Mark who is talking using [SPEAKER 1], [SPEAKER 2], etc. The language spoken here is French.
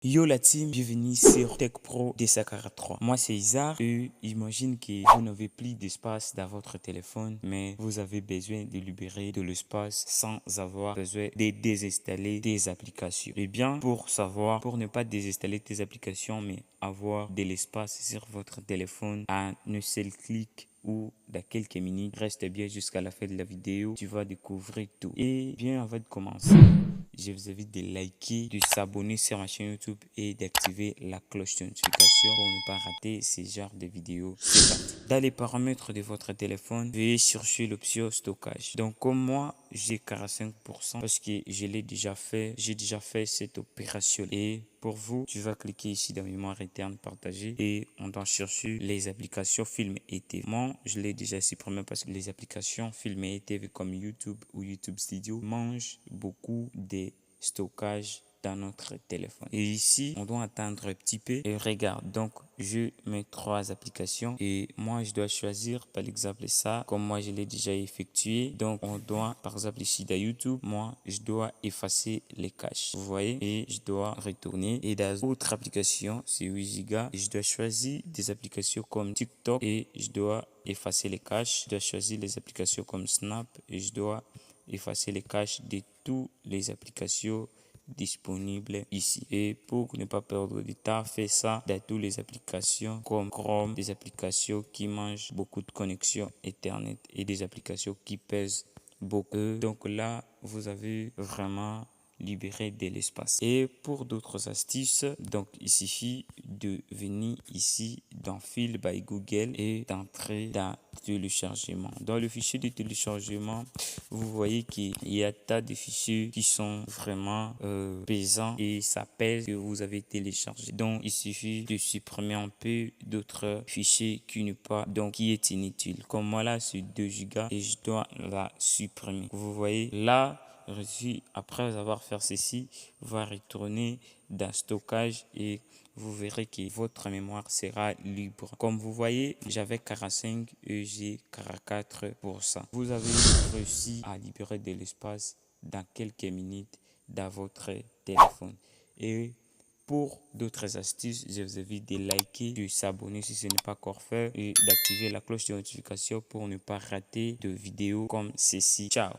[SPEAKER 1] Yo la team, bienvenue sur Tech Pro de Sakara 3. Moi c'est Isaac et imagine que vous n'avez plus d'espace dans votre téléphone, mais vous avez besoin de libérer de l'espace sans avoir besoin de désinstaller des applications. Et bien, pour ne pas désinstaller tes applications, mais avoir de l'espace sur votre téléphone à un seul clic ou dans quelques minutes, reste bien jusqu'à la fin de la vidéo, tu vas découvrir tout. Et bien, avant de commencer, je vous invite de liker, de s'abonner sur ma chaîne YouTube et d'activer la cloche de notification pour ne pas rater ce genre de vidéos. C'est parti. Dans les paramètres de votre téléphone, veuillez chercher l'option stockage. Donc comme moi, j'ai 45% parce que j'ai déjà fait cette opération. Et pour vous, tu vas cliquer ici dans mémoire interne partagée et on doit chercher les applications film et TV. Moi, je l'ai déjà supprimé parce que les applications film et TV comme YouTube ou YouTube Studio mangent beaucoup de stockage dans notre téléphone. Et ici, on doit attendre un petit peu et regarde. Donc, je mets 3 applications et moi, je dois choisir par exemple ça. Comme moi, je l'ai déjà effectué. Donc, on doit, par exemple ici dans YouTube, moi, je dois effacer les caches. Vous voyez? Et je dois retourner. Et dans d'autres applications, c'est 8 Go. Je dois choisir des applications comme TikTok et je dois effacer les caches. Je dois choisir les applications comme Snap et je dois effacer les caches de toutes les applications disponibles ici. Et pour ne pas perdre de temps, faites ça dans toutes les applications comme Chrome, des applications qui mangent beaucoup de connexion Internet et des applications qui pèsent beaucoup. Donc là, vous avez vraiment libéré de l'espace. Et pour d'autres astuces, donc il suffit de venir ici dans File by Google et d'entrer dans téléchargement. Dans le fichier de téléchargement, vous voyez qu'il y a tas de fichiers qui sont vraiment pesants et ça pèse que vous avez téléchargé. Donc il suffit de supprimer un peu d'autres fichiers qui est inutile. Comme moi là, c'est 2 Go et je dois la supprimer. Vous voyez là, après avoir fait ceci, va retourner dans stockage et vous verrez que votre mémoire sera libre. Comme vous voyez, j'avais 45 et j'ai 44%. Vous avez réussi à libérer de l'espace dans quelques minutes dans votre téléphone. Et pour d'autres astuces, je vous invite de liker, de s'abonner si ce n'est pas encore fait et d'activer la cloche de notification pour ne pas rater de vidéos comme ceci. Ciao!